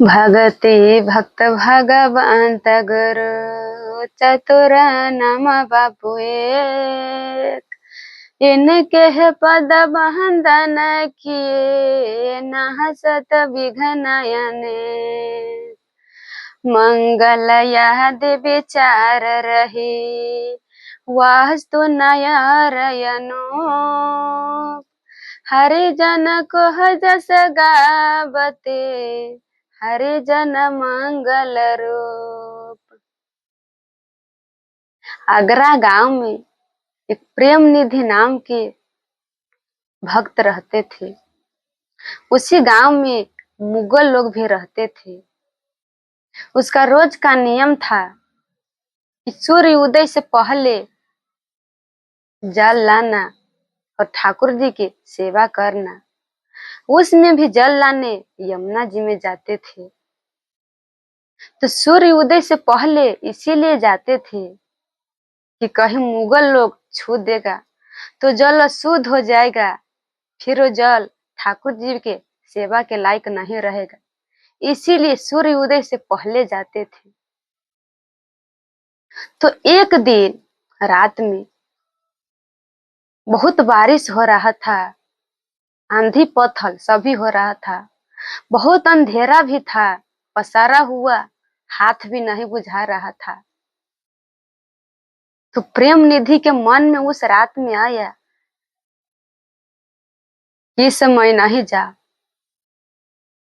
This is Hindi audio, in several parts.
भगति भक्त भगवंत गुरु चतुर नम बाबू एक। इनके पद बंदन किए नहसत विघ्नयने। मंगल यदि विचार रही वास्तु नयरयनो। हरिजन को जस गावते हरिजन मंगल रूप। आगरा गांव में एक प्रेम निधि नाम के भक्त रहते थे। उसी गांव में मुगल लोग भी रहते थे। उसका रोज का नियम था कि सूर्य उदय से पहले जल लाना और ठाकुर जी की सेवा करना। उसमें भी जल लाने यमुना जी में जाते थे। तो सूर्य उदय से पहले इसीलिए जाते थे कि कहीं मुगल लोग छू देगा तो जल अशुद्ध हो जाएगा, फिर वो जल ठाकुर जी के सेवा के लायक नहीं रहेगा। इसीलिए सूर्य उदय से पहले जाते थे। तो एक दिन रात में बहुत बारिश हो रहा था, आंधी पत्थर सभी हो रहा था, बहुत अंधेरा भी था, पसारा हुआ हाथ भी नहीं बुझा रहा था। तो प्रेम निधि के मन में उस रात में आया कि इस समय नहीं जा,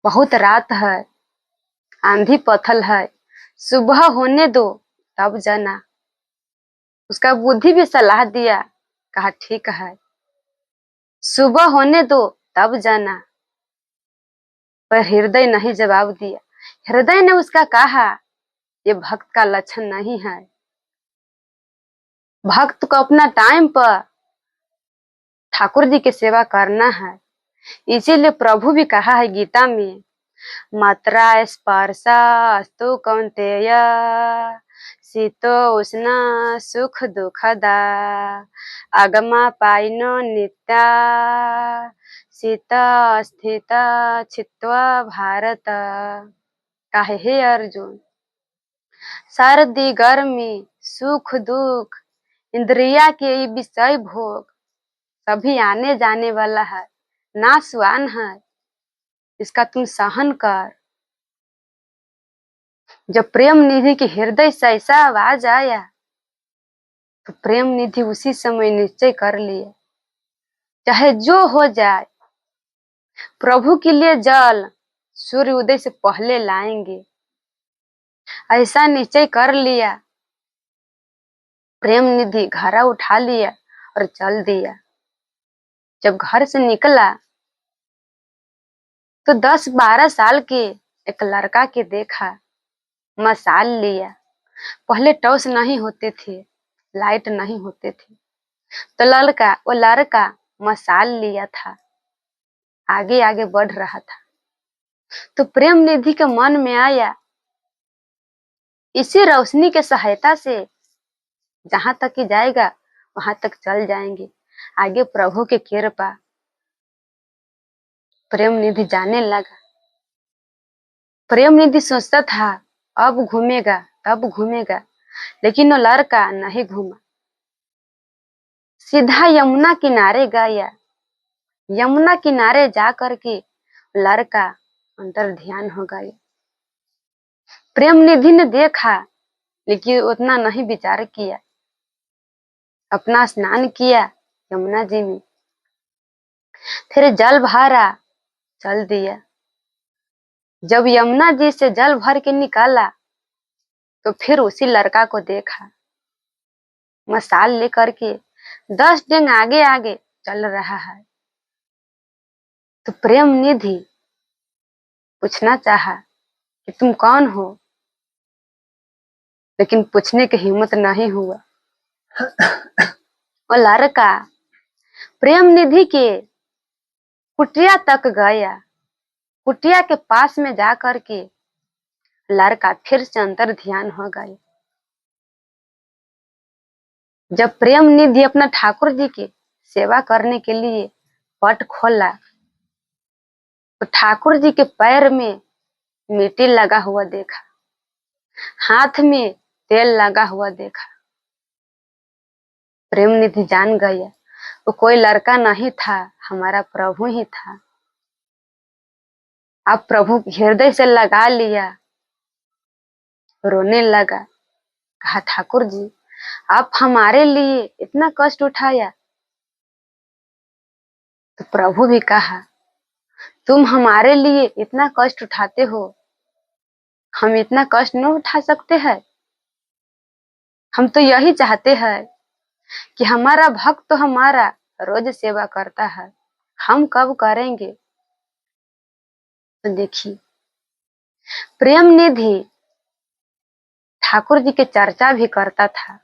बहुत रात है, आंधी पत्थर है, सुबह होने दो तब जाना। उसका बुद्धि भी सलाह दिया, कहा ठीक है, सुबह होने दो तब जाना। पर हृदय नहीं जवाब दिया। हृदय ने उसका कहा ये भक्त का लक्षण नहीं है। भक्त को अपना टाइम पर ठाकुर जी की सेवा करना है। इसीलिए प्रभु भी कहा है गीता में, मात्रा स्पर्शा अस्तु कौन्तेय शीतो उष्ण सुख दुखदा आगमा पाइनो नित्या शीत स्थित छित्वा भारत। काहे हे अर्जुन, सर्दी गर्मी सुख दुख इंद्रिया के विषय भोग सभी आने जाने वाला है, नाशवान है, इसका तुम सहन कर। जब प्रेम निधि के हृदय से ऐसा आवाज आया तो प्रेम निधि उसी समय निश्चय कर लिया, चाहे जो हो जाए प्रभु के लिए जल सूर्य उदय से पहले लाएंगे। ऐसा निश्चय कर लिया। प्रेम निधि घड़ा उठा लिया और चल दिया। जब घर से निकला तो 10-12 साल के एक लड़का के देखा, मशाल लिया। पहले टॉर्च नहीं होते थे, लाइट नहीं होते थे, तो वो लड़का मशाल लिया था, आगे आगे बढ़ रहा था। तो प्रेम निधि के मन में आया, इसी रोशनी के सहायता से जहां तक ही जाएगा वहां तक चल जाएंगे, आगे प्रभु की कृपा। प्रेम निधि जाने लगा। प्रेम निधि सोचता था अब घूमेगा तब घूमेगा, लेकिन वो लड़का नहीं घूमा, सीधा यमुना किनारे गया। यमुना किनारे जा करके लड़का अंतर ध्यान हो गया। प्रेम निधि ने देखा लेकिन उतना नहीं विचार किया। अपना स्नान किया यमुना जी में, फिर जल भरा, चल दिया। जब यमुना जी से जल भर के निकाला तो फिर उसी लड़का को देखा, मशाल लेकर के 10 डेंग आगे आगे चल रहा है। तो प्रेम निधि पूछना चाहा कि तुम कौन हो, लेकिन पूछने की हिम्मत नहीं हुआ। वो लड़का प्रेम निधि के कुटिया तक गया। कुटिया के पास में जा करके लड़का फिर से अंतर ध्यान हो गया। जब प्रेम निधि अपना ठाकुर जी की सेवा करने के लिए पट खोला तो ठाकुर जी के पैर में मिट्टी लगा हुआ देखा, हाथ में तेल लगा हुआ देखा। प्रेम निधि जान गया वो कोई लड़का नहीं था, हमारा प्रभु ही था। अब प्रभु हृदय से लगा लिया, रोने लगा। कहा ठाकुर जी आप हमारे लिए इतना कष्ट उठाया। तो प्रभु भी कहा तुम हमारे लिए इतना कष्ट उठाते हो, हम इतना कष्ट न उठा सकते हैं। हम तो यही चाहते हैं कि हमारा भक्त तो हमारा रोज सेवा करता है, हम कब करेंगे। तो देखिए प्रेम निधि ठाकुर जी के चर्चा भी करता था।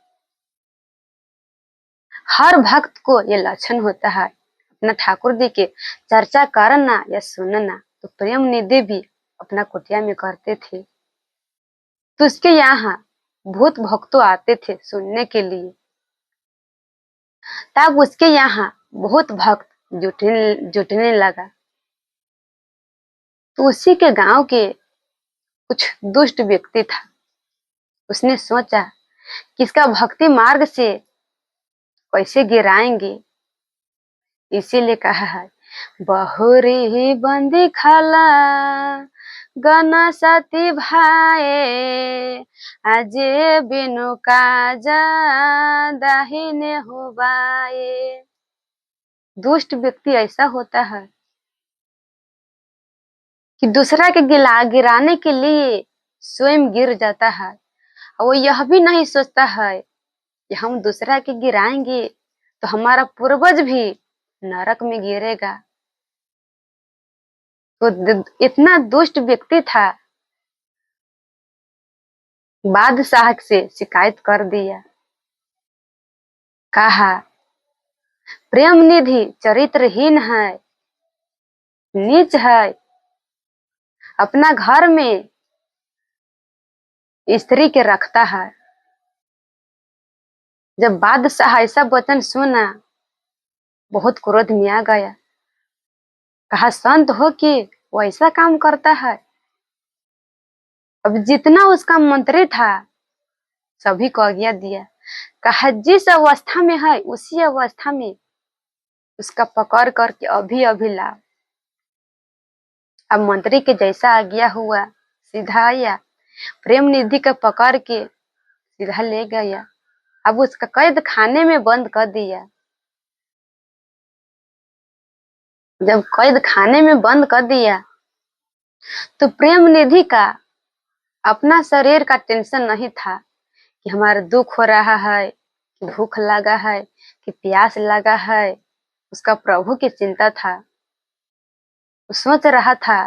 हर भक्त को ये लक्षण होता है अपना ठाकुर जी के चर्चा करना या सुनना। तो प्रेम निधि भी अपना कुटिया में करते थे, तो उसके यहाँ भूत भक्तों आते थे सुनने के लिए। तब उसके यहाँ बहुत भक्त जुटने लगा। तो उसी के गांव के कुछ दुष्ट व्यक्ति था, उसने सोचा कि इसका भक्ति मार्ग से कैसे गिराएंगे। इसीलिए कहा है बहुरी बंदी खाला गना सती भाए अजे बिनु काजा दाहिने हो बाए। दुष्ट व्यक्ति ऐसा होता है कि दूसरा के गिराने के लिए स्वयं गिर जाता है, और वो यह भी नहीं सोचता है कि हम दूसरा के गिराएंगे तो हमारा पूर्वज भी नरक में गिरेगा। तो इतना दुष्ट व्यक्ति था, बादशाह से शिकायत कर दिया। कहा प्रेम निधि चरित्रहीन है, नीच है, अपना घर में स्त्री के रखता है। जब बादशाह ऐसा वचन सुना बहुत क्रोध में आ गया। कहा संत हो कि वो ऐसा काम करता है। अब जितना उसका मंत्री था सभी को आज्ञा दिया। कहा जिस अवस्था में है उसी अवस्था में उसका पकड़ करके अभी अभी लाओ। अब मंत्री के जैसा आज्ञा हुआ सीधा आया, प्रेम निधि का पकड़ के सीधा ले गया। अब उसका कैद खाने में बंद कर दिया। जब कैद खाने में बंद कर दिया तो प्रेम निधि का अपना शरीर का टेंशन नहीं था कि हमारा दुख हो रहा है, कि भूख लगा है, कि प्यास लगा है। उसका प्रभु की चिंता था। वो सोच रहा था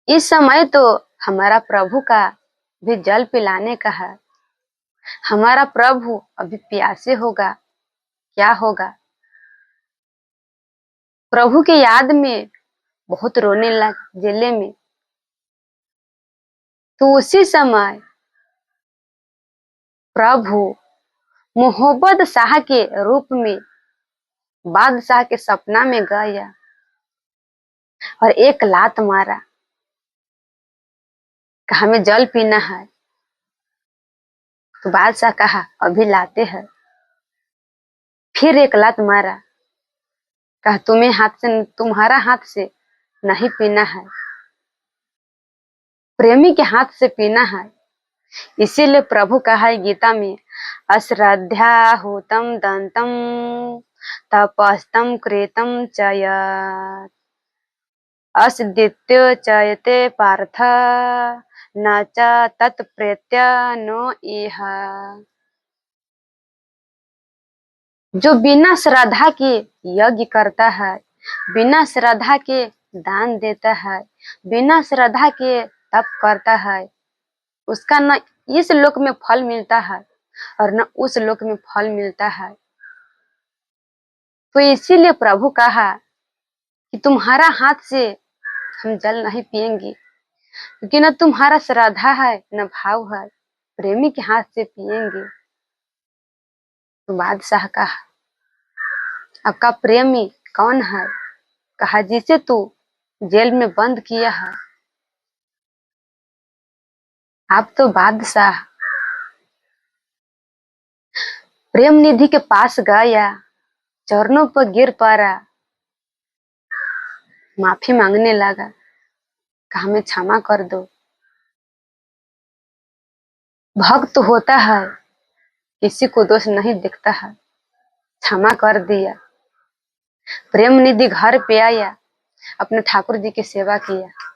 इस समय तो हमारा प्रभु का भी जल पिलाने का है, हमारा प्रभु अभी प्यासे होगा, क्या होगा। प्रभु की याद में बहुत रोने लगा जेले में। तो उसी समय प्रभु मोहब्बत शाह के रूप में बादशाह के सपना में गया और एक लात मारा। कहा हमें जल पीना है। तो बादशाह कहा अभी लाते हैं। फिर एक लात मारा। कहा तुम्हारा हाथ से नहीं पीना है, प्रेमी के हाथ से पीना है। इसीलिए प्रभु कहा है गीता में अश्रद्धा होतम दंतम तपस्तम कृतम चयत अस्दित्यो चयते पार्थ न च तत्प्रेत्य नो इह। जो बिना श्रद्धा के यज्ञ करता है, बिना श्रद्धा के दान देता है, बिना श्रद्धा के तप करता है, उसका न इस लोक में फल मिलता है और न उस लोक में फल मिलता है। तो इसीलिए प्रभु कहा कि तुम्हारा हाथ से हम जल नहीं पिएंगे, क्योंकि न तुम्हारा श्रद्धा है न भाव है, प्रेमी के हाथ से पिएंगे। तो बादशाह कहा आपका प्रेमी कौन है। कहा जिसे तू जेल में बंद किया है। आप तो बादशाह। प्रेम निधि के पास गया, चरणों पर गिर पड़ा, माफी मांगने लगा, कहा हमें क्षमा कर दो। भक्त होता है, किसी को दोष नहीं दिखता है, क्षमा कर दिया। प्रेम निधि घर पे आया, अपने ठाकुर जी की सेवा किया।